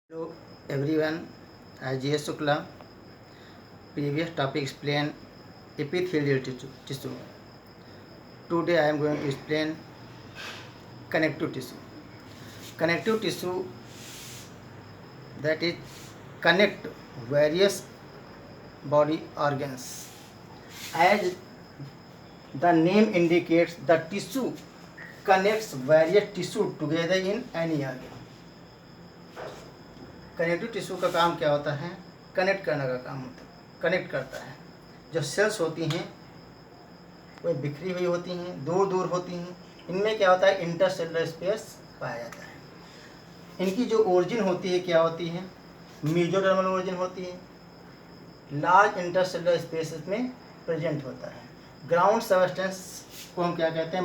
Hello everyone, I J.S. Shukla. Previous topic explain epithelial tissue. Today I am going to explain connective tissue. Connective tissue, that is connect various body organs. As the name indicates, the tissue connects various tissue together in any organ. Connective tissue का काम क्या होता है? Connect करने का काम होता है, कनेक्ट करता है। जो सेल्स होती हैं वो बिखरी हुई होती हैं, दूर दूर होती हैं। इनमें क्या होता है? इंटरसेलुलर स्पेस पाया जाता है। इनकी जो ओरिजिन होती है क्या होती है? मेसोडर्मल ओरिजिन होती है। लार्ज इंटरसेलुलर स्पेस में प्रेजेंट होता है। ग्राउंड सबस्टेंस को हम क्या कहते हैं?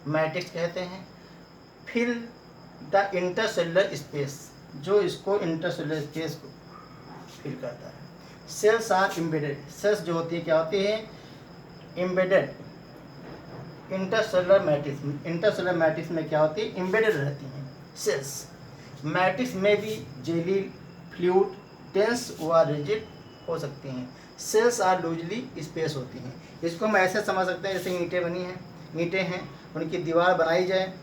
मैट्रिक्स कहते हैं। फिर द इंटरसेलुलर स्पेस, जो इसको इंटरसेलुलर स्पेस को फिल करता है। सेल्स आर एम्बेडेड, सेल्स जो होती है क्या होती है? Embedded intercellular matrix. Intercellular matrix में क्या होती है? एम्बेडेड रहती हैं सेल्स। मैट्रिक्स में भी जेली, फ्लूइड, डेंस व रिजिड हो सकती हैं। सेल्स आर लूजली स्पेस होती हैं। इसको हम ऐसे समझ सकते हैं जैसे ईंटें बनी हैं, ईंटें हैं, उनकी दीवार बनाई जाए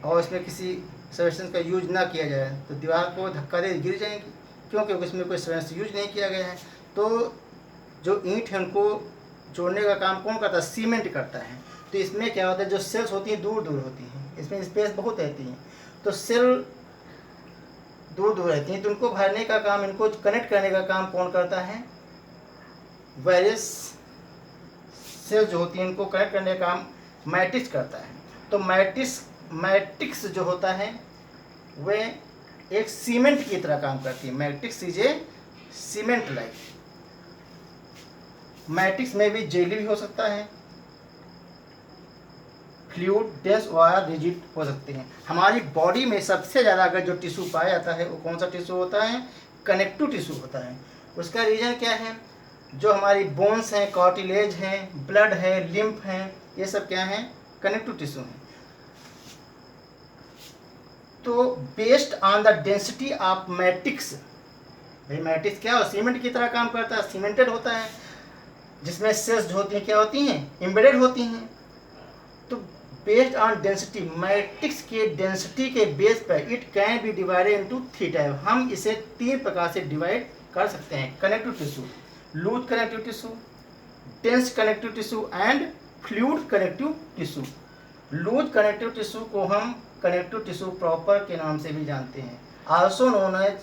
और इसमें किसी सब्सटेंस का यूज ना किया जाए तो दीवार को धक्का दे गिर जाएंगी, क्योंकि उसमें कोई सब्सटेंस यूज नहीं किया गया है। तो जो ईंट है उनको जोड़ने का काम कौन करता है? सीमेंट करता है। तो इसमें क्या होता है? जो सेल्स होती हैं दूर दूर होती हैं, इसमें स्पेस बहुत रहती है, तो सेल दूर दूर रहती हैं, तो उनको भरने का काम, इनको कनेक्ट करने का काम कौन करता है? वेरियस सेल्स जो होती हैं इनको कनेक्ट करने का काम मैट्रिक्स करता है। तो मैट्रिक्स जो होता है वह एक सीमेंट की तरह काम करती है। Matrix is a cement like. Matrix में भी जेली भी हो सकता है, फ्लूइड, डेंस और रिजिड हो सकते हैं। हमारी बॉडी में सबसे ज़्यादा अगर जो टिश्यू पाया जाता है वो कौन सा टिश्यू होता है? कनेक्टिव टिश्यू होता है। उसका रीजन क्या है? जो हमारी बोन्स हैं, कार्टिलेज हैं, ब्लड है, लिम्फ हैं, ये सब क्या हैं? कनेक्टिव टिश्यू हैं। तो based on the density of matrix, भाई मैट्रिक्स क्या है? सीमेंट की तरह काम करता है, सीमेंटेड होता है, जिसमें सेल्स जो होती हैं क्या होती हैं? एम्बेडेड होती हैं। तो बेस्ड ऑन डेंसिटी, मैट्रिक्स के डेंसिटी के बेस पर it can be divided into 3 type. हम इसे 3 प्रकार से डिवाइड कर सकते हैं। Connective tissue, loose connective tissue, dense connective tissue and fluid connective tissue. Loose connective tissue को हम कनेक्टिव टिश्यू प्रॉपर के नाम से भी जानते हैं, also known as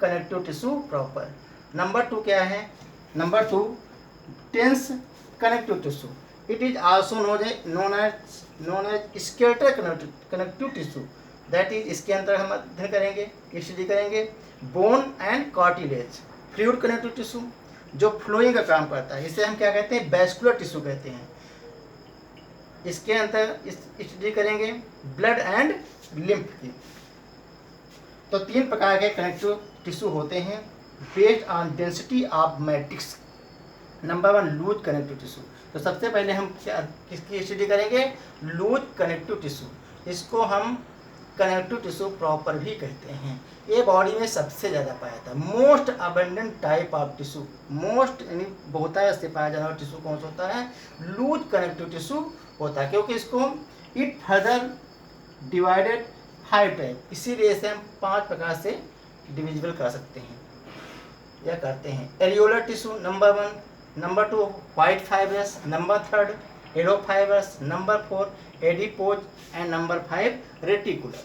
connective tissue proper. Number 2 क्या है? Number 2 dense connective tissue. It is also known as skeletal connective tissue. That is, इसके अंदर हम अध्ययन करेंगे, स्टडी करेंगे bone and cartilage. Fluid connective tissue जो फ्लोइंग का काम करता है, इसे हम क्या कहते हैं? वैस्कुलर टिश्यू कहते हैं। इसके अंदर स्टडी करेंगे ब्लड एंड लिम्फ की। तो 3 प्रकार के कनेक्टिव टिश्यू होते हैं based on density of matrix. Number 1 loose connective tissue. तो सबसे पहले हम किसकी स्टडी करेंगे? Loose connective tissue. इसको हम कनेक्टिव टिश्यू प्रॉपर भी कहते हैं। ये बॉडी में सबसे ज़्यादा पाया जाता है। Most abundant type of tissue, most यानी बहुतायत से पाया जाने वाला टिश्यू कौन सा होता है? लूज कनेक्टिव टिश्यू होता है, क्योंकि इसको इट फर्दर डिवाइडेड 5 टाइप, इसीलिए इसे हम 5 प्रकार से डिविजिबल कर सकते हैं या करते हैं। Areolar tissue number 1, number 2 white fibrous, number 3 arrow fibrous, number 4 adipose and number 5 reticular.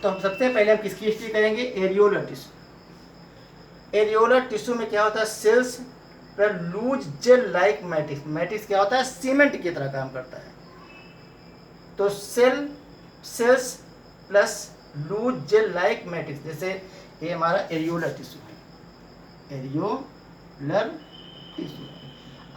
तो हम सबसे पहले हम किसकी हिस्ट्री करेंगे? Areolar tissue. एरियोलर टिश्यू में क्या होता है? सेल्स पर loose gel like matrix. Matrix क्या होता है? सीमेंट की तरह काम करता है। तो cells plus loose gel like matrix, जैसे ये हमारा एरियोलर टिश्यू है, एरियोलर टिश्यू।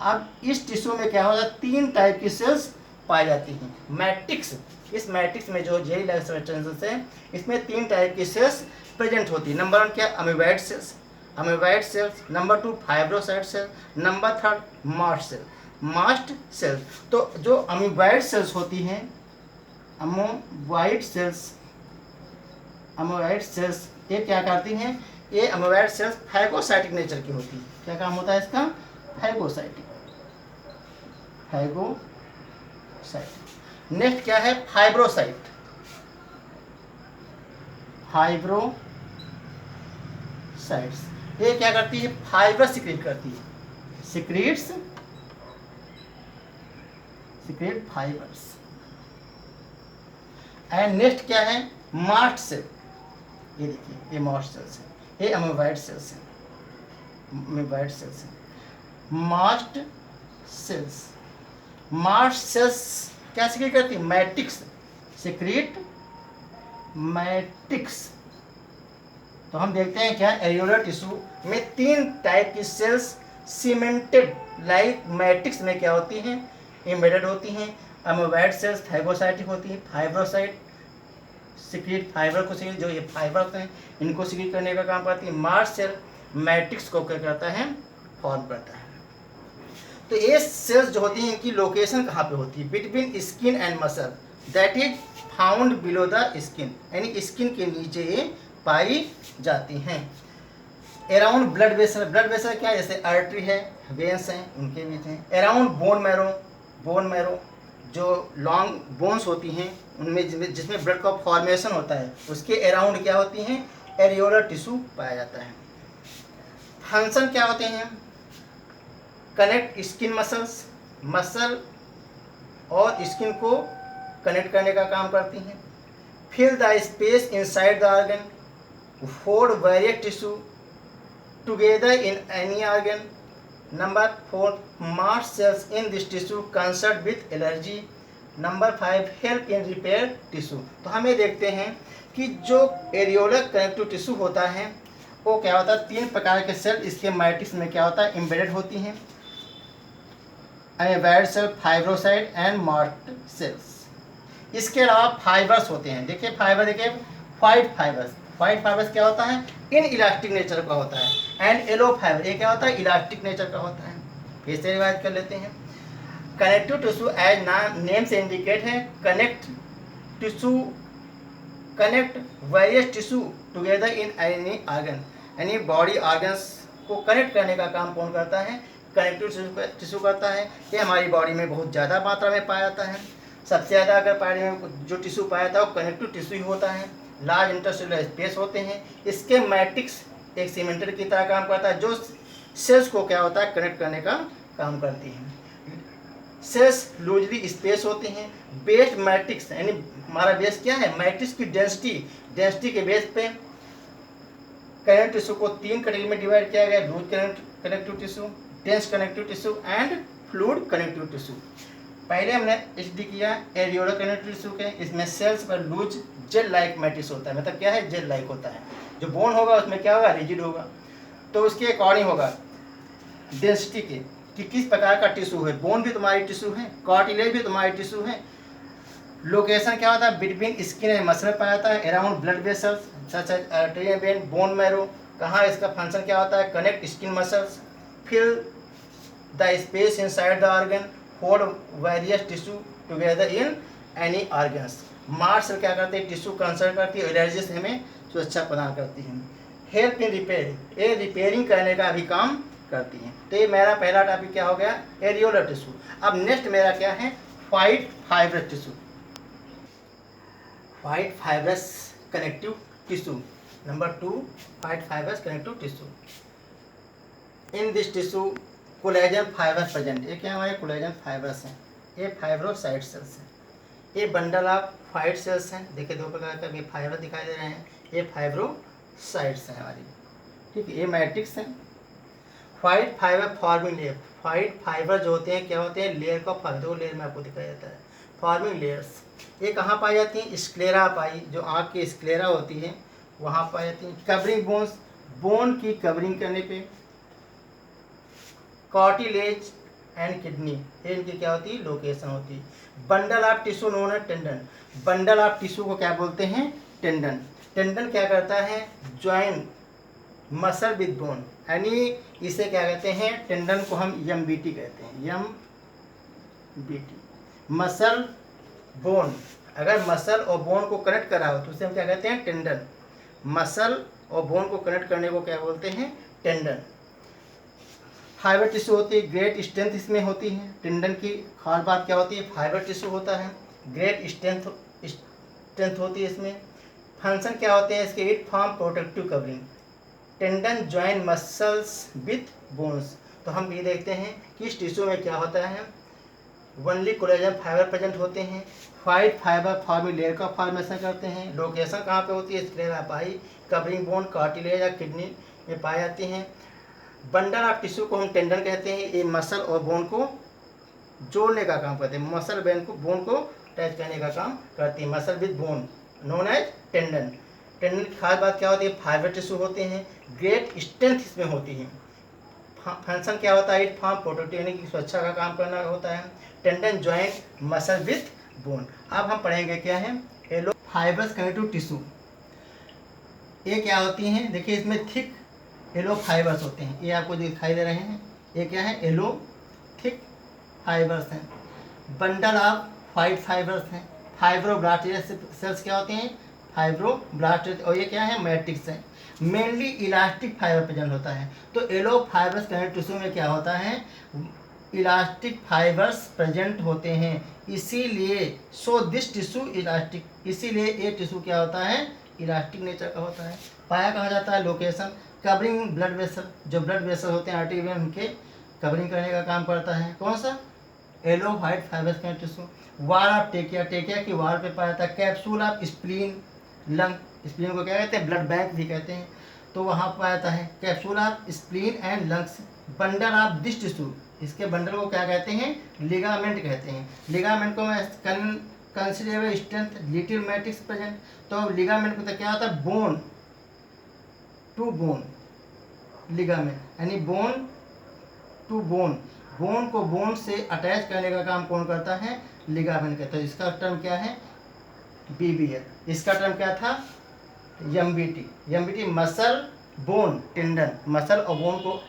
अब इस टिश्यू में क्या होता है? 3 टाइप की सेल्स पाई जाती हैं। मैट्रिक्स, इस मैट्रिक्स में जो जेली लाइक सब्सटेंसेस है, इसमें 3 टाइप की सेल्स प्रेजेंट होती है। नंबर 1 क्या? Amoeboid cells, amoeboid cells. Number 2 fibrocyte cell. Number 3 mast cells. तो जो अमीबाइड सेल्स होती हैं, अमीबाइड सेल्स अमोवाइड सेल्स ये क्या करती हैं, ये अमोवाइड सेल्स फैगोसाइटिक नेचर की होती है। क्या काम होता है इसका, फैगोसाइटिक, फैगोसाइटिक। नेक्स्ट क्या है, फाइब्रोसाइट, फाइब्रोसाइट्स ये क्या करती है, फाइबर सिक्रीट करती है, सिक्रीट फाइबर्स। एंड नेक्स्ट क्या है, मास्ट सेल, ये देखिए ये मास्ट सेल्स है, ये अमोवाइड सेल्स है, अमोवाइड सेल्स है। मास्ट सेल्स, मास्ट सेल्स क्या सिक्रीट करती है, मैट्रिक्स सिक्रीट, मैट्रिक्स। तो हम देखते हैं क्या, एरियोलर टिश्यू में 3 टाइप की सेल्स सीमेंटेड लाइक मैट्रिक्स में क्या होती हैं, एम्बेडेड होती हैं। अमोवाइड सेल्स फैगोसाइटिक होती है, फाइब्रोसाइट सिक्रीट फाइबर को सिक्रीट, जो ये फाइबर होते हैं इनको सिक्रीट करने का काम करती है। मास्ट सेल मैट्रिक्स को क्या करता है, फॉर्म करता है। तो ये सेल्स जो होती हैं इनकी लोकेशन कहाँ पे होती है, between skin and muscle, that is found below the skin, यानी स्किन के नीचे ये पाई जाती हैं। Around blood vessel, blood vessel क्या है, जैसे आर्टरी है, वेन्स हैं, उनके बीच हैं। Around bone marrow, bone marrow जो लॉन्ग बोन्स होती हैं उनमें जिसमें ब्लड का फॉर्मेशन होता है, उसके अराउंड क्या होती हैं, एरियोलर टिश्यू पाया जाता है। फंक्शन क्या होते हैं, कनेक्ट स्किन मसल्स, मसल और स्किन को कनेक्ट करने का काम करती हैं। Fill the space inside the organ, hold various tissue together in any organ. Number 4 mast cells in this tissue concert with allergy. Number 5 help in repair tissue. तो हम ये देखते हैं कि जो एरियोलर कनेक्टिव टिश्यू होता है वो क्या होता है, 3 प्रकार के सेल इसके मैट्रिक्स में क्या होता है, एम्बेडेड होती हैं। Amoeboid cell, fibrocyte and mast cells. इसके अलावा फाइबर्स होते हैं, देखिए फाइबर, देखिए व्हाइट फाइबर्स, व्हाइट फाइबर्स क्या होता है, इन इलास्टिक नेचर का होता है। एंड येलो फाइबर ये क्या होता है, इलास्टिक नेचर का होता है। फिर से रिवाइज कर लेते हैं। कनेक्टिव टिश्यू एज नेम से इंडिकेट है, connect tissue, connect various tissue together in any organ, यानी बॉडी ऑर्गन्स को कनेक्ट करने का काम कौन करता है, कनेक्टिव टिश्यू करता है। ये हमारी बॉडी में बहुत ज़्यादा मात्रा में पाया जाता है। सबसे ज़्यादा अगर बॉडी में जो टिश्यू पाया जाता है वो कनेक्टिव टिश्यू ही होता है। लार्ज इंटरसेलुलर स्पेस होते हैं। इसके मैट्रिक्स एक सीमेंटेड की तरह काम करता है, जो सेल्स को क्या होता है, कनेक्ट करने का काम करती हैं। सेल्स लूजली स्पेस होते हैं। बेस्ड मैट्रिक्स, यानी हमारा बेस क्या है, मैट्रिक्स की डेंसिटी, डेंसिटी के बेस पे कनेक्टिव टिश्यू को 3 कैटेगरी में डिवाइड किया गया, loose connective tissue, dense connective tissue and fluid connective tissue. पहले हमने स्टडी किया एरियोलर कनेक्टिव टिश्यू के, इसमें सेल्स पर लूज जेल लाइक मैट्रिक्स होता है, मतलब क्या है, जेल लाइक होता है। जो बोन होगा उसमें क्या होगा, रिजिड होगा। तो उसके अकॉर्डिंग होगा डेंसिटी के कि किस प्रकार का टिश्यू है। बोन भी तुम्हारी टिश्यू है, कार्टिलेज भी तुम्हारी टिश्यू है। लोकेशन क्या होता है, बिटवीन स्किन एंड मसल पाया जाता है। Around blood vessels such as artery and vein, bone marrow कहाँ, इसका फंक्शन क्या होता है, connect skin muscles. Fill the space inside the organ, hold various tissue together in any organs. Mast cell क्या करते हैं, टिश्यू कंसर्न करती है, एलर्जी से हमें सुरक्षा प्रदान करती है। हेल्प इन रिपेयर, ये रिपेयरिंग करने का भी काम करती हैं। तो ये मेरा पहला टॉपिक क्या हो गया, एरियोलर टिश्यू। अब नेक्स्ट मेरा क्या है, white fibrous tissue, white fibrous connective tissue. Number 2 white fibrous connective tissue. In this tissue collagen fibre present. ये क्या हमारे कोलेजन फाइबर्स हैं, ये फाइब्रोसाइट सेल्स हैं। ये बंडल ऑफ व्हाइट सेल्स हैं, देखिए 2 प्रकार का भी फाइबर दिखाई दे रहे हैं, ये फाइब्रोसाइट्स हैं हमारी, ठीक है। ये मैट्रिक्स हैं। White fibre forming layer, white fibre जो होते हैं क्या होते हैं, लेयर का फॉर्म, 2 लेयर में आपको दिखाया जाता है, फॉर्मिंग लेयर्स। ये कहाँ पाई जाती हैं, स्क्लेरा पाई, जो आँख की स्क्लेरा होती है वहाँ पाई जाती हैं। कवरिंग बोन्स, बोन की कवरिंग करने पे। कार्टिलेज एंड किडनी, ये इनकी क्या होती है, लोकेशन होती है। बंडल ऑफ टिश्यू नोन है टेंडन, बंडल ऑफ टिश्यू को क्या बोलते हैं, टेंडन। टेंडन क्या करता है, ज्वाइन मसल विद बोन, यानी इसे क्या कहते हैं, टेंडन को हम एमबीटी कहते हैं, एमबीटी, मसल बोन। अगर मसल और बोन को कनेक्ट करा हो तो उसे हम क्या कहते हैं, टेंडन। मसल और बोन को कनेक्ट करने को क्या बोलते हैं? टेंडन। फाइबर टिश्यू होती है, ग्रेट स्ट्रेंथ इसमें होती है। टेंडन की खास बात क्या होती है? फाइबर टिश्यू होता है, ग्रेट स्ट्रेंथ होती है इसमें। फंक्शन क्या होते हैं इसके? It form protective covering. Tendon join muscles with bones. तो हम ये देखते हैं कि इस टिश्यू में क्या होता है? वनली कोलेजन फाइबर प्रेजेंट होते हैं। वाइट फाइबर फॉर्मिंग लेयर का फॉर्मेशन करते हैं। लोकेशन कहाँ पे होती है? स्क्लेरापाई, कवरिंग बोन, कार्टिलेज या किडनी में पाई जाती हैं। बंडल ऑफ टिश्यू को हम टेंडन कहते हैं। ये मसल और बोन को जोड़ने का काम करते हैं, मसल बोन को अटैच करने का काम करती है। Muscle with bone known as tendon. Tendon की खास बात क्या होती है? फाइबर टिश्यू होते हैं, ग्रेट स्ट्रेंथ इसमें होती है। फंक्शन क्या होता है? इट फॉर्म प्रोटेक्टिव यानी कि सुरक्षा का काम करना होता है। Tendon joint muscle with bone. अब हम पढ़ेंगे क्या है? Yellow fibres connective tissue. ये क्या होती हैं? देखिए इसमें थिक एलो फाइबर्स होते हैं, ये आपको दिखाई दे रहे हैं। ये क्या है? एलो थिक फाइबर्स हैं। बंडल ऑफ वाइट फाइबर्स हैं। फाइब्रोब्लास्ट सेल्स क्या होते हैं? फाइब्रोब्लास्ट। और ये क्या है? मैट्रिक्स हैं। मेनली इलास्टिक फाइबर प्रेजेंट होता है। तो एलो फाइबर्स कनेक्टिव टिश्यू में क्या होता है? इलास्टिक फाइबर्स प्रेजेंट होते हैं, इसीलिए सो दिस टिश्यू इलास्टिक। इसीलिए ये टिश्यू क्या होता है? इलास्टिक नेचर का होता है। पाया कहाँ जाता है? Location covering blood vessel. जो ब्लड वेसल होते हैं आर्टरी वेन, उनके कवरिंग करने का काम करता है। कौन सा? Yellow white fibres connective tissue. Wall of टेकिया, टेकिया की वाल पे पाया जाता है। Capsule of spleen, lung, spleen को क्या कहते हैं? ब्लड बैंक भी कहते हैं। तो वहाँ पाया जाता है capsule of spleen and lungs. Bundle of this tissue, इसके बंडल को क्या कहते हैं? लिगामेंट कहते हैं। लिगामेंट को considerable strength, little matrix present. तो लिगामेंट को तो क्या होता है? बोन टू बोन लिगामेंट, यानी बोन टू बोन। बोन को बोन से अटैच करने का काम कौन करता है? लिगामेंट कहता है। इसका टर्म क्या है? BBL। इसका टर्म क्या था? MBT muscle bone tendon. Muscle और बोन को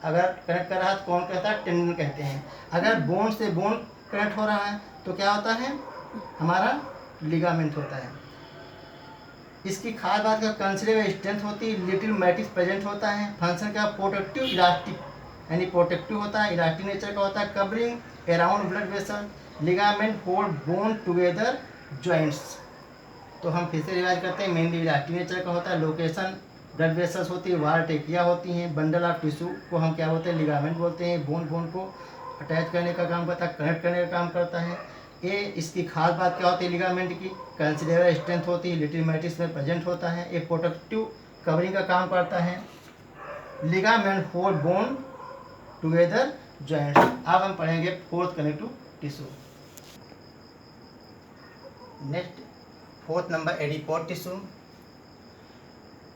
अगर कनेक्ट कर रहा है तो कौन कहता है? टेंडन कहते हैं। अगर बोन से बोन कनेक्ट हो रहा है तो क्या होता है? हमारा लिगामेंट होता है। इसकी खास बात का कंसिडरेबल स्ट्रेंथ होती है, लिटिल मैट्रिक्स प्रेजेंट होता है। फंक्शन क्या? प्रोटेक्टिव इलास्टिक, यानी प्रोटेक्टिव होता है, इलास्टिक नेचर का होता है। Covering around blood vessel. Ligament hold bone together joints. तो हम फिर से रिवाइज करते हैं। मेनली इलास्टिक नेचर का होता है। लोकेशन ब्लड वेसल्स होती है, वाल टेकिया होती हैं। बंडल ऑफ टिश्यू को हम क्या बोलते हैं? लिगामेंट बोलते हैं। बोन को अटैच करने का काम करता है, कनेक्ट करने का काम करता है। ये इसकी खास बात क्या होती है? लिगामेंट की कंसिडरेबल स्ट्रेंथ होती है, लिटिल मैट्रिक्स में प्रेजेंट होता है। ये प्रोटेक्टिव कवरिंग का काम करता है। Ligament hold bone together joints. अब हम पढ़ेंगे fourth connective tissue. Next fourth number adipose tissue.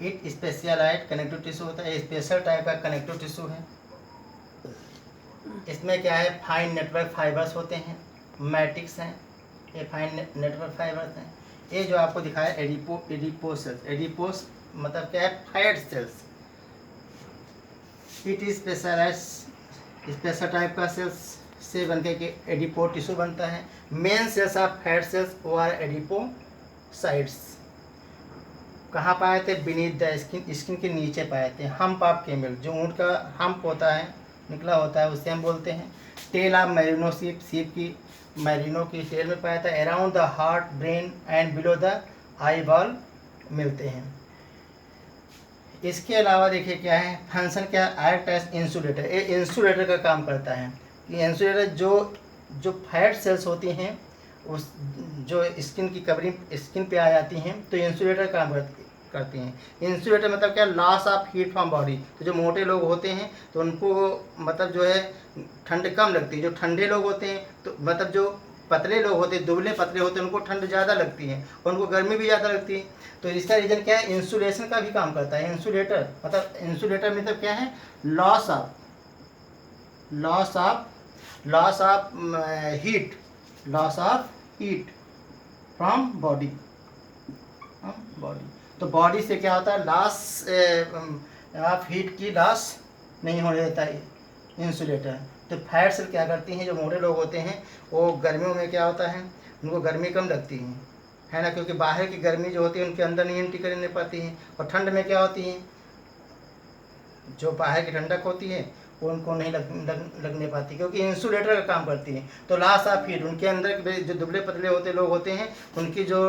It specialised connective tissue होता है। स्पेशल टाइप का कनेक्टिव टिश्यू है। इसमें क्या है? फाइन नेटवर्क फाइबर्स होते हैं, मैट्रिक्स हैं। ये फाइन नेटवर्क फाइबर्स हैं। ये जो आपको दिखाया एडिपोस सेल्स। एडिपोस मतलब क्या है? Fat cells. It is special type का सेल्स से बनकर के एडिपोर टिश्यू बनता है। Main cells of fat cells वो आर एडिपोसाइट्स। कहाँ पाए थे? बीनीथ द स्किन, स्किन के नीचे पाए थे। हम्प ऑफ कैमल, जो ऊँट का हम्प होता है, निकला होता है, उससे हम बोलते हैं। टेल ऑफ मैरिनो सीप, सीप की मैरिनो की टेल में पाया था। Around the heart, brain and below the eyeball मिलते हैं। इसके अलावा देखिए क्या है? फंक्शन क्या? Act as insulator. ये इंसुलेटर का काम करता है। कि इंसुलेटर जो फैट सेल्स होती हैं, उस जो स्किन की कवरिंग स्किन पे आ जाती हैं, तो इंसुलेटर काम करती हैं। इंसुलेटर मतलब क्या? Loss of heat from body. तो जो मोटे लोग होते हैं तो उनको मतलब जो है ठंड कम लगती है। जो ठंडे लोग होते हैं तो मतलब जो पतले लोग होते हैं, दुबले पतले होते हैं, उनको ठंड ज़्यादा लगती है और उनको गर्मी भी ज़्यादा लगती है। तो इसका रीज़न क्या है? इंसुलेशन का भी काम करता है। इंसुलेटर मतलब क्या है? Loss of heat from body. तो बॉडी से क्या होता है? लॉस ऑफ हीट की लॉस नहीं होने देता है इंसुलेटर। तो फैट सेल क्या करती हैं? जो मोटे लोग होते हैं वो गर्मियों में क्या होता है? उनको गर्मी कम लगती है है ना, क्योंकि बाहर की गर्मी जो होती है उनके अंदर नहीं एंट्री करने पाती है। और ठंड में क्या होती है, जो बाहर की ठंडक होती है वो उनको नहीं लगने पाती, क्योंकि इंसुलेटर का काम करती है। तो लॉस ऑफ हीट, उनके अंदर के जो दुबले पतले होते लोग होते हैं उनकी जो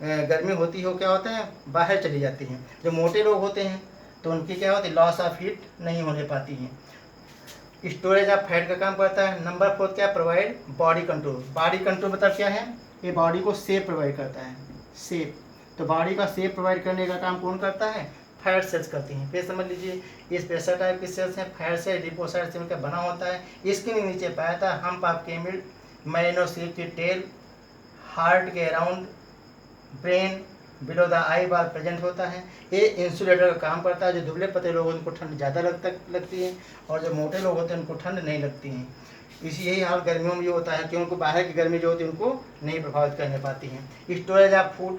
गर्मी होती है वो क्या होता है, बाहर चली जाती है। जो मोटे लोग होते हैं तो उनकी क्या होती है, लॉस ऑफ हीट नहीं होने पाती है। स्टोरेज ऑफ फैट का काम करता है। नंबर 4 क्या, provide body control. Body control मतलब क्या है, ये बॉडी को शेप प्रोवाइड करता है, शेप। तो बॉडी का शेप प्रोवाइड करने का काम कौन करता है, फैट सेल्स करती हैं। फिर समझ लीजिए ये स्पेशल टाइप की सेल्स हैं, फैट से एडिपोसाइट से मिलकर बना होता है। इसके नीचे पाया था हम्प ऑफ कैमल, मेरिनोसेप की टेल, हार्ट के around, brain below the I bar present होता है। ये इंसुलेटर का काम करता है। जो दुबले पतले लोग उनको ठंड ज़्यादा लगती है और जो मोटे लोग होते हैं उनको ठंड नहीं लगती है। इसी यही हाल गर्मियों में ये होता है कि उनको बाहर की गर्मी जो होती है उनको नहीं प्रभावित करने पाती है। स्टोरेज ऑफ फूड,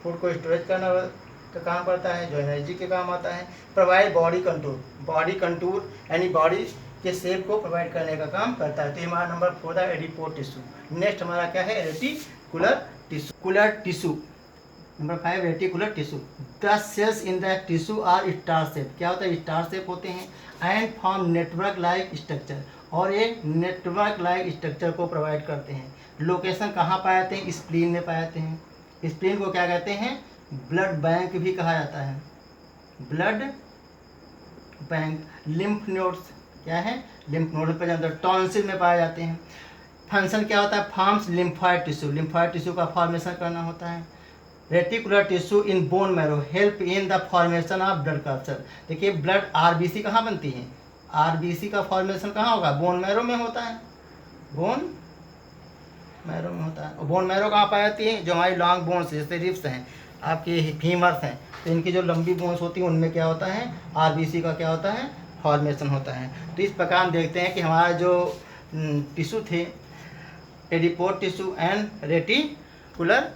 फूड को स्टोरेज करना का काम करता है, जो एनर्जी के काम आता है। Provide body contour, body contour यानी बॉडी के शेप को प्रोवाइड करने का काम करता है। तो हमारा नंबर 4 था एडिपोर टिश्यू। नेक्स्ट हमारा क्या है, रेटिकुलर टिश्यू। कुलर tissue number 5, reticular tissue. The cells in the tissue are star shape. क्या होता है, स्टार शेप होते हैं and form network like structure, और ये नेटवर्क लाइक स्ट्रक्चर को प्रोवाइड करते हैं। लोकेशन कहाँ पाए जाते हैं, स्प्लीन में पाए जाते हैं। स्प्लीन को क्या कहते हैं, ब्लड बैंक भी कहा जाता है, ब्लड बैंक। लिम्फ नोड्स क्या है, लिम्फ नोड पर जाते हैं, टॉन्सिल में पाए जाते हैं। फंक्शन क्या होता है, forms lymphoid tissue, lymphoid tissue का फॉर्मेशन करना होता है। Reticular tissue in bone marrow help in the formation of blood culture. देखिए ब्लड आरबीसी कहाँ बनती है, आरबीसी का फॉर्मेशन कहाँ होगा, बोन मैरो में होता है, बोन मैरो में होता है। और बोन मैरो कहाँ पाई जाती है, जो हमारी लॉन्ग बोन्स जैसे रिब्स हैं, आपके फीमर्स हैं, तो इनकी जो लंबी बोन्स होती हैं उनमें क्या होता है, आरबीसी का क्या होता है, फॉर्मेशन होता है। तो इस प्रकार हम देखते हैं कि हमारा जो टिश्यू थे, एडिपोर टिश्यू एंड रेटिकुलर